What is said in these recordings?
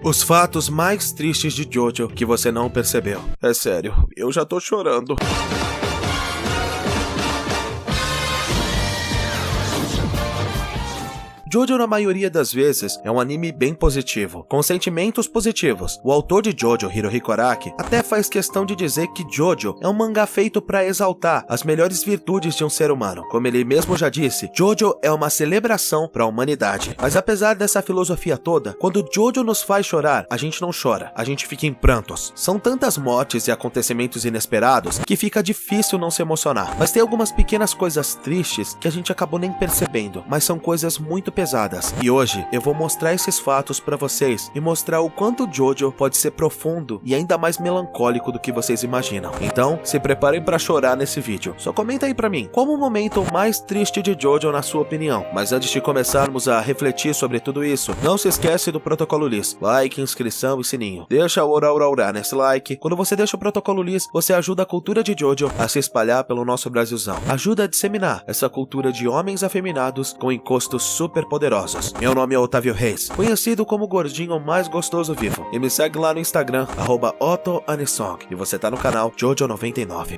Os fatos mais tristes de Jojo que você não percebeu. É sério, eu já tô chorando. Jojo, na maioria das vezes, é um anime bem positivo, com sentimentos positivos. O autor de Jojo, Hirohiko Araki, até faz questão de dizer que Jojo é um mangá feito para exaltar as melhores virtudes de um ser humano. Como ele mesmo já disse, Jojo é uma celebração para a humanidade. Mas apesar dessa filosofia toda, quando Jojo nos faz chorar, a gente não chora, a gente fica em prantos. São tantas mortes e acontecimentos inesperados que fica difícil não se emocionar. Mas tem algumas pequenas coisas tristes que a gente acabou nem percebendo, mas são coisas muito pesadas. E hoje eu vou mostrar esses fatos pra vocês e mostrar o quanto Jojo pode ser profundo e ainda mais melancólico do que vocês imaginam. Então, se preparem pra chorar nesse vídeo. Só comenta aí pra mim, qual o momento mais triste de Jojo na sua opinião? Mas antes de começarmos a refletir sobre tudo isso, não se esquece do Protocolo Liz. Like, inscrição e sininho. Deixa o ora nesse like. Quando você deixa o Protocolo Liz, você ajuda a cultura de Jojo a se espalhar pelo nosso Brasilzão. Ajuda a disseminar essa cultura de homens afeminados com encostos super poderosos. Meu nome é Otávio Reis, conhecido como o gordinho mais gostoso vivo. E me segue lá no Instagram, @OttoAnisong. E você tá no canal Jojo99.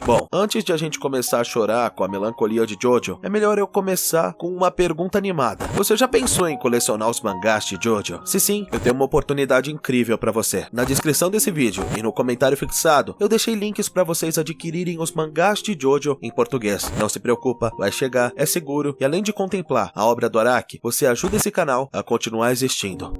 Bom, antes de a gente começar a chorar com a melancolia de Jojo, é melhor eu começar com uma pergunta animada. Você já pensou em colecionar os mangás de Jojo? Se sim, eu tenho uma oportunidade incrível pra você. Na descrição desse vídeo e no comentário fixado, eu deixei links pra vocês adquirirem os mangás de Jojo em português. Não se preocupa, vai chegar, é seguro e além de contemplar a obra do Araki, você ajuda esse canal a continuar existindo.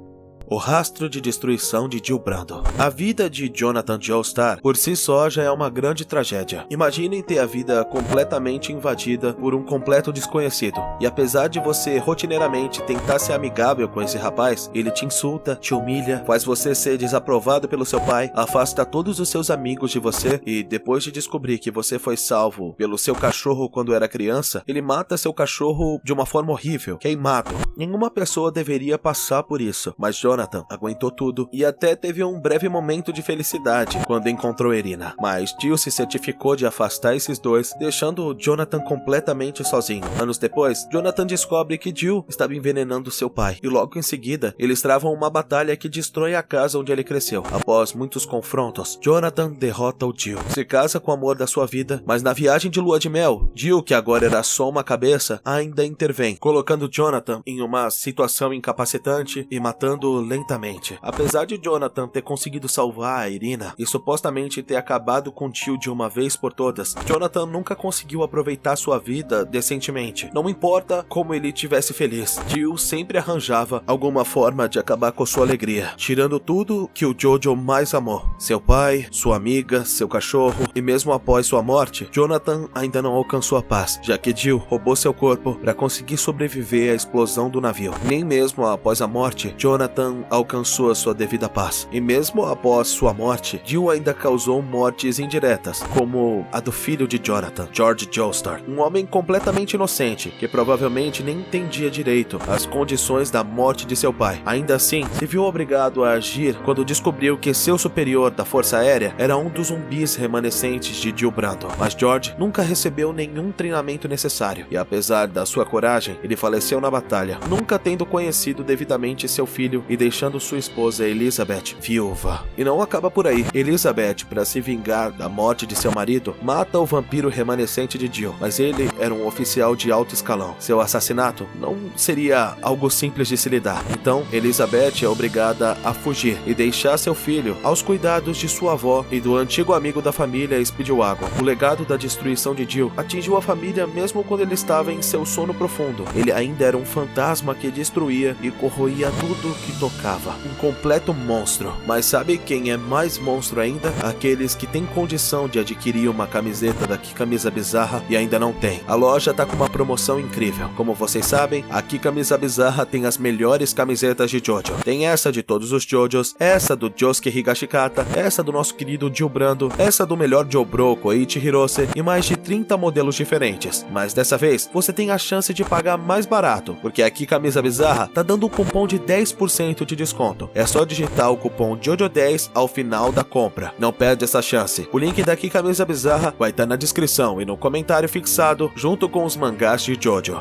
O rastro de destruição de Jill Brando. A vida de Jonathan Joestar por si só já é uma grande tragédia. Imaginem ter a vida completamente invadida por um completo desconhecido. E apesar de você rotineiramente tentar ser amigável com esse rapaz, ele te insulta, te humilha, faz você ser desaprovado pelo seu pai, afasta todos os seus amigos de você e depois de descobrir que você foi salvo pelo seu cachorro quando era criança, ele mata seu cachorro de uma forma horrível, queimado. Nenhuma pessoa deveria passar por isso, mas Jonathan aguentou tudo e até teve um breve momento de felicidade quando encontrou Irina. Mas Jill se certificou de afastar esses dois, deixando Jonathan completamente sozinho. Anos depois, Jonathan descobre que Jill estava envenenando seu pai e logo em seguida, eles travam uma batalha que destrói a casa onde ele cresceu. Após muitos confrontos, Jonathan derrota o Jill, se casa com o amor da sua vida, mas na viagem de lua de mel, Jill, que agora era só uma cabeça, ainda intervém, colocando Jonathan em uma situação incapacitante e matando lentamente. Apesar de Jonathan ter conseguido salvar a Irina e supostamente ter acabado com Jill de uma vez por todas, Jonathan nunca conseguiu aproveitar sua vida decentemente. Não importa como ele tivesse feliz, Jill sempre arranjava alguma forma de acabar com sua alegria, tirando tudo que o Jojo mais amou. Seu pai, sua amiga, seu cachorro, e mesmo após sua morte, Jonathan ainda não alcançou a paz, já que Jill roubou seu corpo para conseguir sobreviver à explosão do navio. Nem mesmo após a morte, Jonathan alcançou a sua devida paz. E mesmo após sua morte, Jill ainda causou mortes indiretas, como a do filho de Jonathan, George Joestar, um homem completamente inocente, que provavelmente nem entendia direito as condições da morte de seu pai. Ainda assim, se viu obrigado a agir quando descobriu que seu superior da Força Aérea era um dos zumbis remanescentes de Jill Brando. Mas George nunca recebeu nenhum treinamento necessário, e apesar da sua coragem, ele faleceu na batalha, nunca tendo conhecido devidamente seu filho e deixando sua esposa Elizabeth viúva. E não acaba por aí. Elizabeth, para se vingar da morte de seu marido, mata o vampiro remanescente de Jill, mas ele era um oficial de alto escalão. Seu assassinato não seria algo simples de se lidar. Então, Elizabeth é obrigada a fugir e deixar seu filho aos cuidados de sua avó e do antigo amigo da família Speedwagon. O legado da destruição de Jill atingiu a família mesmo quando ele estava em seu sono profundo. Ele ainda era um fantasma que destruía e corroía tudo que tocava. Um completo monstro. Mas sabe quem é mais monstro ainda? Aqueles que têm condição de adquirir uma camiseta da Que Camisa Bizarra e ainda não tem. A loja tá com uma promoção incrível. Como vocês sabem, a Que Camisa Bizarra tem as melhores camisetas de Jojo. Tem essa de todos os Jojos, essa do Josuke Higashikata, essa do nosso querido Jill Brando, essa do melhor Jobro Koichi Hirose e mais de 30 modelos diferentes. Mas dessa vez, você tem a chance de pagar mais barato, porque a Que Camisa Bizarra tá dando um cupom de 10% de desconto. É só digitar o cupom JOJO10 ao final da compra. Não perde essa chance. O link da Que Camisa Bizarra vai estar na descrição e no comentário fixado, junto com os mangás de Jojo.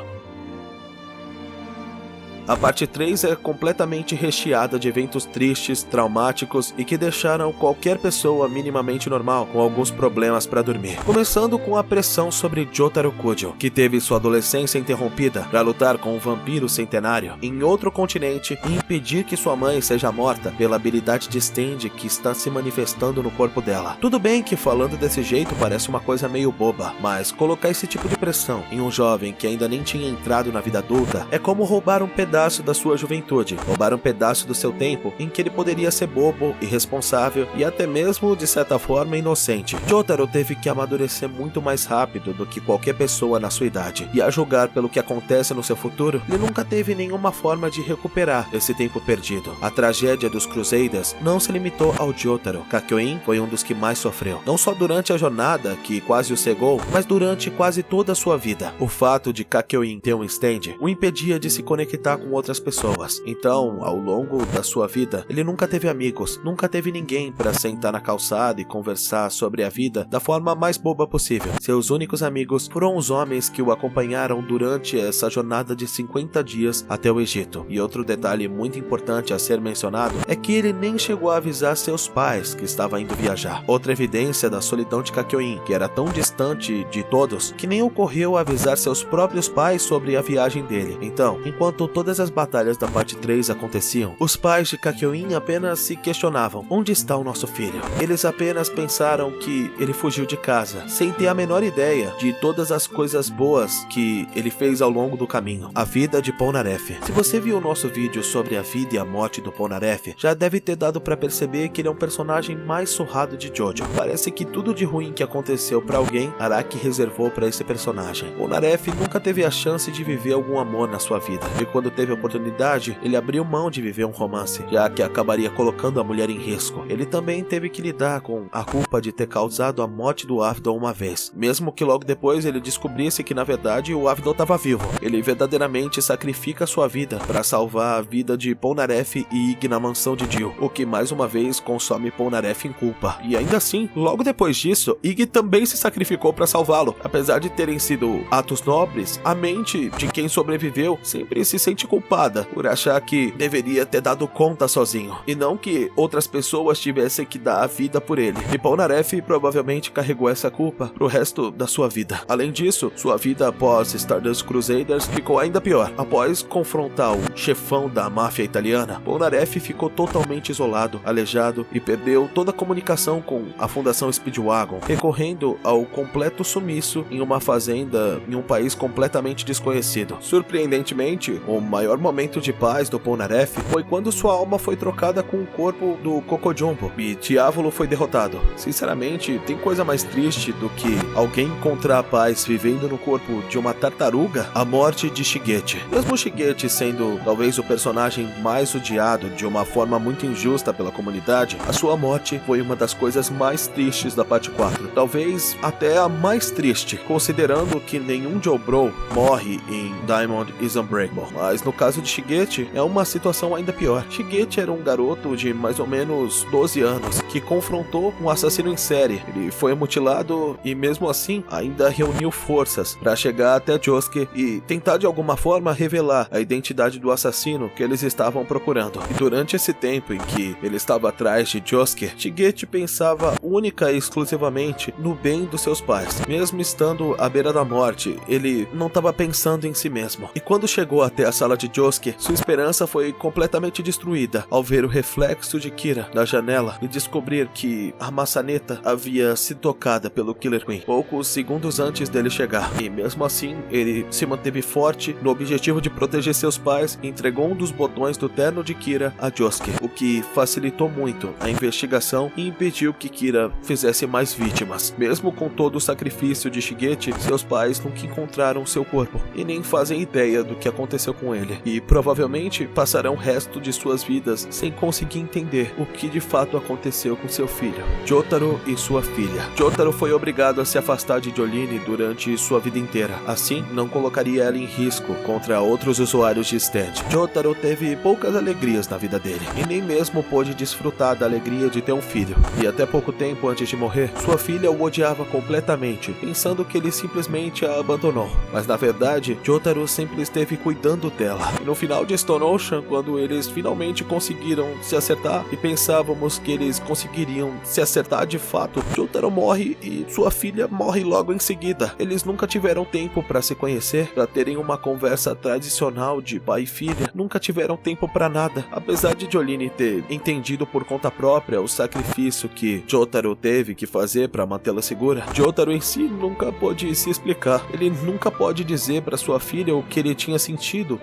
A parte 3 é completamente recheada de eventos tristes, traumáticos e que deixaram qualquer pessoa minimamente normal com alguns problemas para dormir. Começando com a pressão sobre Jotaro Kujo, que teve sua adolescência interrompida para lutar com um vampiro centenário em outro continente e impedir que sua mãe seja morta pela habilidade de stand que está se manifestando no corpo dela. Tudo bem que falando desse jeito parece uma coisa meio boba, mas colocar esse tipo de pressão em um jovem que ainda nem tinha entrado na vida adulta é como roubar um pedaço da sua juventude, roubar um pedaço do seu tempo em que ele poderia ser bobo, irresponsável e até mesmo, de certa forma, inocente. Jotaro teve que amadurecer muito mais rápido do que qualquer pessoa na sua idade, e a julgar pelo que acontece no seu futuro, ele nunca teve nenhuma forma de recuperar esse tempo perdido. A tragédia dos Crusaders não se limitou ao Jotaro. Kakyoin foi um dos que mais sofreu, não só durante a jornada, que quase o cegou, mas durante quase toda a sua vida. O fato de Kakyoin ter um stand o impedia de se conectar com outras pessoas. Então, ao longo da sua vida, ele nunca teve amigos, nunca teve ninguém para sentar na calçada e conversar sobre a vida da forma mais boba possível. Seus únicos amigos foram os homens que o acompanharam durante essa jornada de 50 dias até o Egito. E outro detalhe muito importante a ser mencionado é que ele nem chegou a avisar seus pais que estava indo viajar. Outra evidência da solidão de Kakyoin, que era tão distante de todos, que nem ocorreu avisar seus próprios pais sobre a viagem dele. Então, enquanto todas as batalhas da parte 3 aconteciam, os pais de Kakyoin apenas se questionavam: onde está o nosso filho? Eles apenas pensaram que ele fugiu de casa, sem ter a menor ideia de todas as coisas boas que ele fez ao longo do caminho. A vida de Polnareff. Se você viu o nosso vídeo sobre a vida e a morte do Polnareff, já deve ter dado pra perceber que ele é um personagem mais surrado de Jojo. Parece que tudo de ruim que aconteceu pra alguém, Araki reservou pra esse personagem. Polnareff nunca teve a chance de viver algum amor na sua vida, e quando teve a oportunidade, ele abriu mão de viver um romance, já que acabaria colocando a mulher em risco. Ele também teve que lidar com a culpa de ter causado a morte do Avdol uma vez, mesmo que logo depois ele descobrisse que na verdade o Avdol estava vivo. Ele verdadeiramente sacrifica sua vida para salvar a vida de Polnareff e Ig na mansão de Jill, o que mais uma vez consome Polnareff em culpa. E ainda assim, logo depois disso, Ig também se sacrificou para salvá-lo. Apesar de terem sido atos nobres, a mente de quem sobreviveu sempre se sente culpada por achar que deveria ter dado conta sozinho, e não que outras pessoas tivessem que dar a vida por ele. E Polnareff provavelmente carregou essa culpa pro resto da sua vida. Além disso, sua vida após Stardust Crusaders ficou ainda pior. Após confrontar o chefão da máfia italiana, Polnareff ficou totalmente isolado, aleijado e perdeu toda a comunicação com a Fundação Speedwagon, recorrendo ao completo sumiço em uma fazenda em um país completamente desconhecido. Surpreendentemente, o maior momento de paz do Polnareff foi quando sua alma foi trocada com o corpo do Kokojumbo e Diávolo foi derrotado. Sinceramente, tem coisa mais triste do que alguém encontrar a paz vivendo no corpo de uma tartaruga? A morte de Shigeti. Mesmo Shigeti sendo talvez o personagem mais odiado de uma forma muito injusta pela comunidade, a sua morte foi uma das coisas mais tristes da parte 4. Talvez até a mais triste, considerando que nenhum Joe Bro morre em Diamond is Unbreakable. Mas no caso de Shigeti, é uma situação ainda pior. Shigeti era um garoto de mais ou menos 12 anos que confrontou um assassino em série. Ele foi mutilado e mesmo assim ainda reuniu forças para chegar até Josuke e tentar de alguma forma revelar a identidade do assassino que eles estavam procurando. E durante esse tempo em que ele estava atrás de Josuke, Shigeti pensava única e exclusivamente no bem dos seus pais. Mesmo estando à beira da morte, ele não estava pensando em si mesmo. E quando chegou até a sala de Josuke, sua esperança foi completamente destruída ao ver o reflexo de Kira na janela e descobrir que a maçaneta havia sido tocada pelo Killer Queen poucos segundos antes dele chegar. E mesmo assim, ele se manteve forte no objetivo de proteger seus pais e entregou um dos botões do terno de Kira a Josuke, o que facilitou muito a investigação e impediu que Kira fizesse mais vítimas. Mesmo com todo o sacrifício de Shigeti, seus pais nunca encontraram seu corpo e nem fazem ideia do que aconteceu com ele, e provavelmente passarão o resto de suas vidas sem conseguir entender o que de fato aconteceu com seu filho, Jotaro, e sua filha. Jotaro foi obrigado a se afastar de Jolene durante sua vida inteira, assim não colocaria ela em risco contra outros usuários de stand. Jotaro teve poucas alegrias na vida dele, e nem mesmo pôde desfrutar da alegria de ter um filho, e até pouco tempo tempo antes de morrer, sua filha o odiava completamente, pensando que ele simplesmente a abandonou. Mas na verdade, Jotaro sempre esteve cuidando dela. E no final de Stone Ocean, quando eles finalmente conseguiram se acertar e pensávamos que eles conseguiriam se acertar de fato, Jotaro morre e sua filha morre logo em seguida. Eles nunca tiveram tempo para se conhecer, para terem uma conversa tradicional de pai e filha, nunca tiveram tempo para nada. Apesar de Jolene ter entendido por conta própria o sacrifício que Jotaro teve que fazer para mantê-la segura, Jotaro em si nunca pôde se explicar. Ele nunca pode dizer para sua filha o que ele tinha sentido,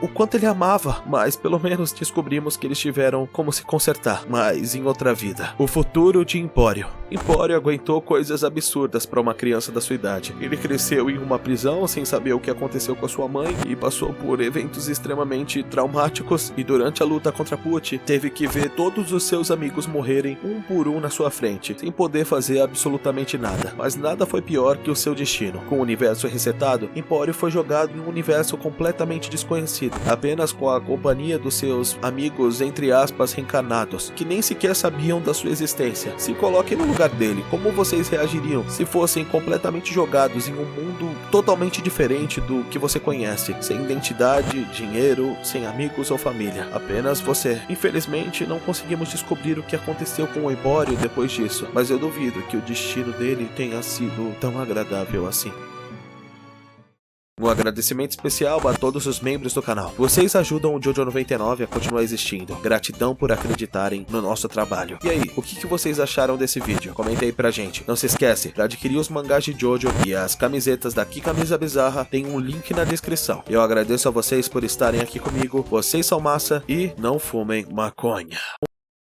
o quanto ele amava, mas pelo menos descobrimos que eles tiveram como se consertar, mas em outra vida. O futuro de Empório. Empório aguentou coisas absurdas para uma criança da sua idade. Ele cresceu em uma prisão sem saber o que aconteceu com a sua mãe e passou por eventos extremamente traumáticos, e durante a luta contra Pucci teve que ver todos os seus amigos morrerem um por um na sua frente, sem poder fazer absolutamente nada. Mas nada foi pior que o seu destino. Com o universo resetado, Empório foi jogado em um universo completamente desconhecido, apenas com a companhia dos seus amigos, entre aspas, reencarnados, que nem sequer sabiam da sua existência. Se coloquem no lugar dele, como vocês reagiriam se fossem completamente jogados em um mundo totalmente diferente do que você conhece, sem identidade, dinheiro, sem amigos ou família, apenas você? Infelizmente, não conseguimos descobrir o que aconteceu com o Empório depois disso, mas eu duvido que o destino dele tenha sido tão agradável assim. Um agradecimento especial a todos os membros do canal. Vocês ajudam o Jojo 99 a continuar existindo. Gratidão por acreditarem no nosso trabalho. E aí, o que vocês acharam desse vídeo? Comenta aí pra gente. Não se esquece, para adquirir os mangás de Jojo e as camisetas da Camisa Bizarra, tem um link na descrição. Eu agradeço a vocês por estarem aqui comigo. Vocês são massa e não fumem maconha.